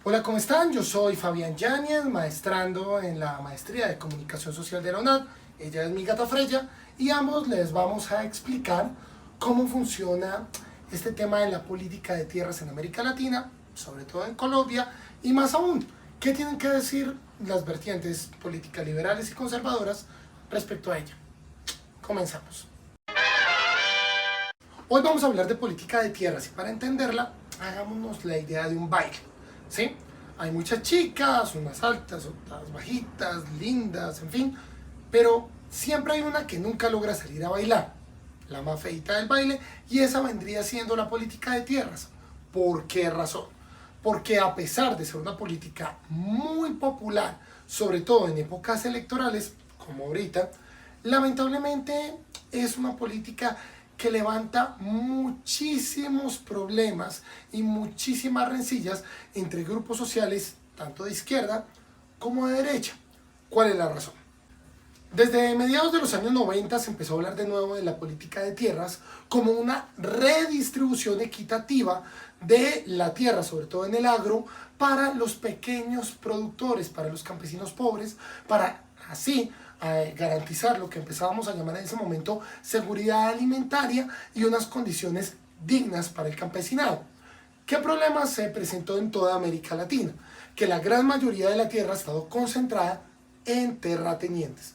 Hola, ¿cómo están? Yo soy Fabián Yáñez, maestrando en la Maestría de Comunicación Social de la UNAD. Ella es mi gata Freya y ambos les vamos a explicar cómo funciona este tema de la política de tierras en América Latina, sobre todo en Colombia, y más aún, qué tienen que decir las vertientes políticas liberales y conservadoras respecto a ella. Comenzamos. Hoy vamos a hablar de política de tierras y para entenderla, hagámonos la idea de un baile, ¿sí? Hay muchas chicas, unas altas, otras bajitas, lindas, en fin, pero siempre hay una que nunca logra salir a bailar, la más feita del baile, y esa vendría siendo la política de tierras. ¿Por qué razón? Porque a pesar de ser una política muy popular, sobre todo en épocas electorales, como ahorita, lamentablemente es una política que levanta muchísimos problemas y muchísimas rencillas entre grupos sociales, tanto de izquierda como de derecha. ¿Cuál es la razón? Desde mediados de los años 90 se empezó a hablar de nuevo de la política de tierras como una redistribución equitativa de la tierra, sobre todo en el agro, para los pequeños productores, para los campesinos pobres, para así garantizar lo que empezábamos a llamar en ese momento seguridad alimentaria y unas condiciones dignas para el campesinado. ¿Qué problema se presentó en toda América Latina? Que la gran mayoría de la tierra ha estado concentrada en terratenientes.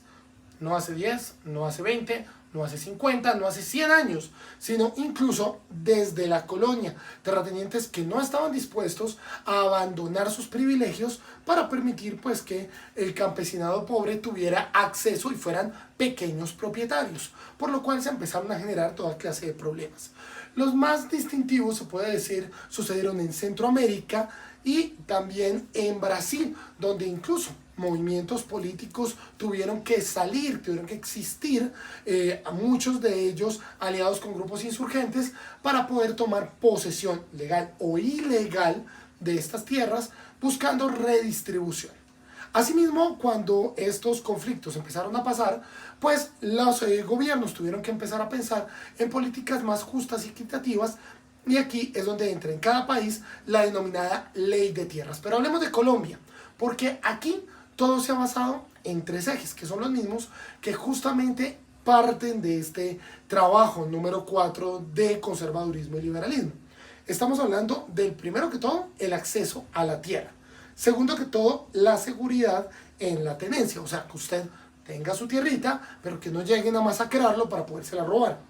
No hace 10, no hace 20, no hace 50, no hace 100 años, sino incluso desde la colonia, terratenientes que no estaban dispuestos a abandonar sus privilegios para permitir pues que el campesinado pobre tuviera acceso y fueran pequeños propietarios, por lo cual se empezaron a generar toda clase de problemas. Los más distintivos, se puede decir, sucedieron en Centroamérica y también en Brasil, donde incluso movimientos políticos tuvieron que salir, tuvieron que existir, a muchos de ellos aliados con grupos insurgentes para poder tomar posesión legal o ilegal de estas tierras, buscando redistribución. Asimismo, cuando estos conflictos empezaron a pasar, pues los gobiernos tuvieron que empezar a pensar en políticas más justas y equitativas, y aquí es donde entra en cada país la denominada ley de tierras. Pero hablemos de Colombia, porque aquí todo se ha basado en tres ejes, que son los mismos que justamente parten de este trabajo número 4 de conservadurismo y liberalismo. Estamos hablando del, primero que todo, el acceso a la tierra. Segundo que todo, la seguridad en la tenencia, o sea, que usted tenga su tierrita, pero que no lleguen a masacrarlo para podérsela robar.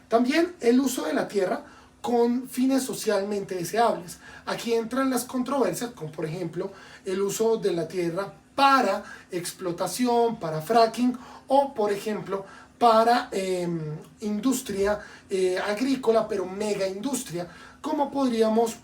También el uso de la tierra con fines socialmente deseables. Aquí entran las controversias, como por ejemplo el uso de la tierra para explotación, para fracking o por ejemplo para industria agrícola, pero mega industria, como podríamos,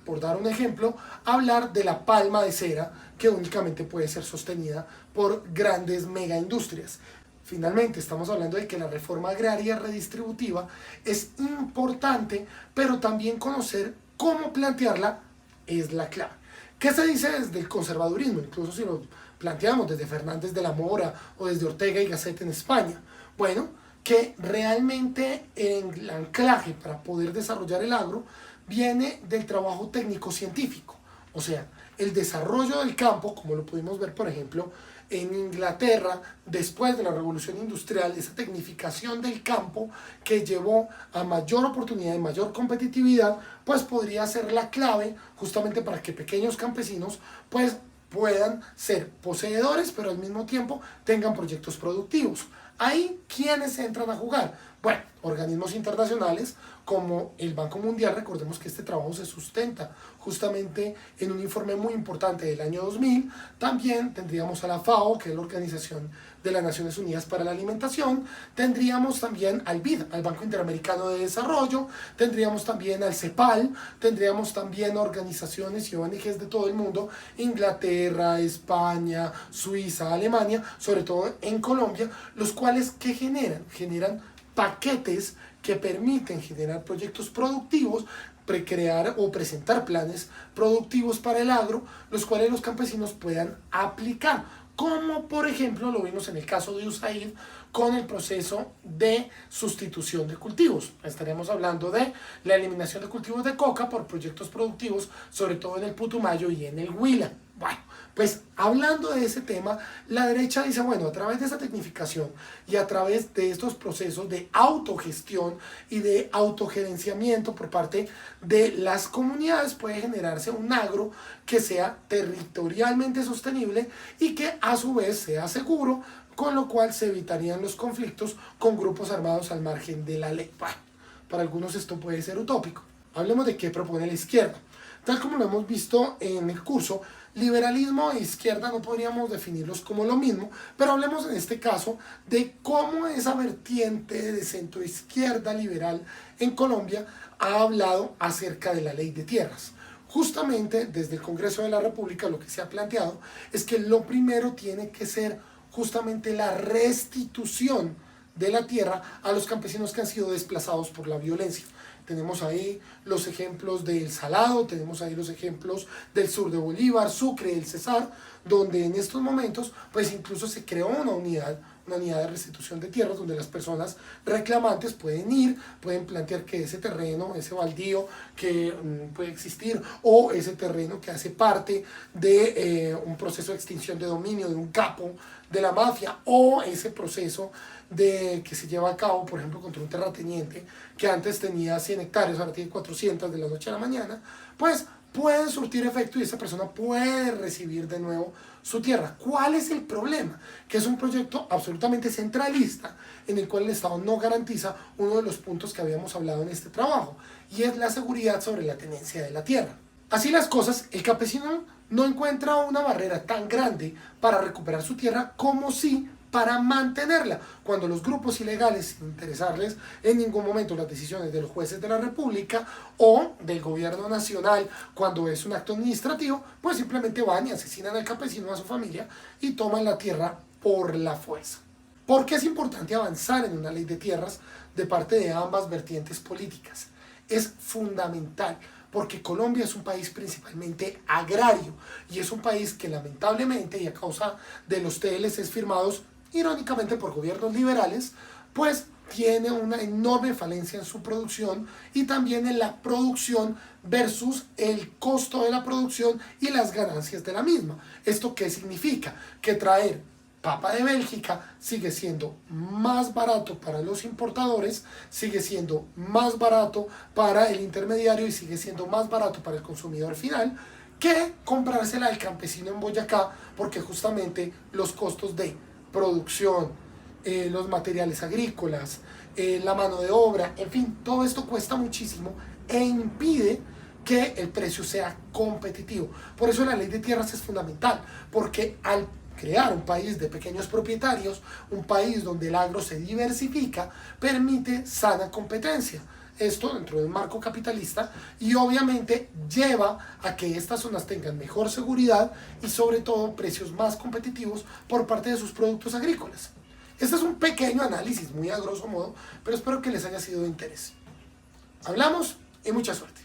por dar un ejemplo, hablar de la palma de cera, que únicamente puede ser sostenida por grandes mega industrias. Finalmente, estamos hablando de que la reforma agraria redistributiva es importante, pero también conocer cómo plantearla es la clave. ¿Qué se dice desde el conservadurismo? Incluso si lo planteamos desde Fernández de la Mora o desde Ortega y Gasset en España. Bueno, que realmente el anclaje para poder desarrollar el agro viene del trabajo técnico-científico. O sea, el desarrollo del campo, como lo pudimos ver, por ejemplo, en Inglaterra, después de la revolución industrial, esa tecnificación del campo que llevó a mayor oportunidad y mayor competitividad, pues podría ser la clave justamente para que pequeños campesinos pues puedan ser poseedores, pero al mismo tiempo tengan proyectos productivos. Ahí, ¿quiénes entran a jugar? Bueno, organismos internacionales como el Banco Mundial. Recordemos que este trabajo se sustenta justamente en un informe muy importante del año 2000. También tendríamos a la FAO, que es la Organización de las Naciones Unidas para la Alimentación. Tendríamos también al BID, al Banco Interamericano de Desarrollo. Tendríamos también al CEPAL. Tendríamos también organizaciones y ONGs de todo el mundo, Inglaterra, España, Suiza, Alemania, sobre todo en Colombia, los cuales ¿qué generan? Generan paquetes que permiten generar proyectos productivos precrear o presentar planes productivos para el agro, los cuales los campesinos puedan aplicar, como por ejemplo lo vimos en el caso de USAID con el proceso de sustitución de cultivos. Estaríamos hablando de la eliminación de cultivos de coca por proyectos productivos, sobre todo en el Putumayo y en el Huila. Bueno, pues hablando de ese tema, la derecha dice, bueno, a través de esa tecnificación y a través de estos procesos de autogestión y de autogerenciamiento por parte de las comunidades puede generarse un agro que sea territorialmente sostenible y que a su vez sea seguro, con lo cual se evitarían los conflictos con grupos armados al margen de la ley. Bueno, para algunos esto puede ser utópico. Hablemos de qué propone la izquierda. Tal como lo hemos visto en el curso, liberalismo e izquierda no podríamos definirlos como lo mismo, pero hablemos en este caso de cómo esa vertiente de centroizquierda liberal en Colombia ha hablado acerca de la ley de tierras. Justamente desde el Congreso de la República lo que se ha planteado es que lo primero tiene que ser justamente la restitución de la tierra a los campesinos que han sido desplazados por la violencia. Tenemos ahí los ejemplos del Salado, tenemos ahí los ejemplos del sur de Bolívar, Sucre, el Cesar, donde en estos momentos pues incluso se creó una unidad de restitución de tierras donde las personas reclamantes pueden ir, pueden plantear que ese terreno, ese baldío que puede existir o ese terreno que hace parte de un proceso de extinción de dominio de un capo de la mafia o ese proceso que se lleva a cabo, por ejemplo, contra un terrateniente que antes tenía 100 hectáreas, ahora tiene 400 de la noche a la mañana, pues pueden surtir efecto y esa persona puede recibir de nuevo su tierra. ¿Cuál es el problema? Que es un proyecto absolutamente centralista en el cual el Estado no garantiza uno de los puntos que habíamos hablado en este trabajo, y es la seguridad sobre la tenencia de la tierra. Así las cosas, el campesino no encuentra una barrera tan grande para recuperar su tierra como sí para mantenerla, cuando los grupos ilegales, sin interesarles en ningún momento las decisiones de los jueces de la República o del gobierno nacional, cuando es un acto administrativo, pues simplemente van y asesinan al campesino, a su familia, y toman la tierra por la fuerza. ¿Por qué es importante avanzar en una ley de tierras de parte de ambas vertientes políticas? Es fundamental, porque Colombia es un país principalmente agrario y es un país que lamentablemente y a causa de los TLCs firmados irónicamente por gobiernos liberales, pues tiene una enorme falencia en su producción y también en la producción versus el costo de la producción y las ganancias de la misma. ¿Esto qué significa? Que traer papa de Bélgica sigue siendo más barato para los importadores, sigue siendo más barato para el intermediario y sigue siendo más barato para el consumidor final que comprársela al campesino en Boyacá, porque justamente los costos de producción, los materiales agrícolas, la mano de obra, en fin, todo esto cuesta muchísimo e impide que el precio sea competitivo. Por eso la ley de tierras es fundamental, porque al crear un país de pequeños propietarios, un país donde el agro se diversifica, permite sana competencia. Esto dentro de un marco capitalista y obviamente lleva a que estas zonas tengan mejor seguridad y sobre todo precios más competitivos por parte de sus productos agrícolas. Este es un pequeño análisis muy a grosso modo, pero espero que les haya sido de interés. Hablamos y mucha suerte.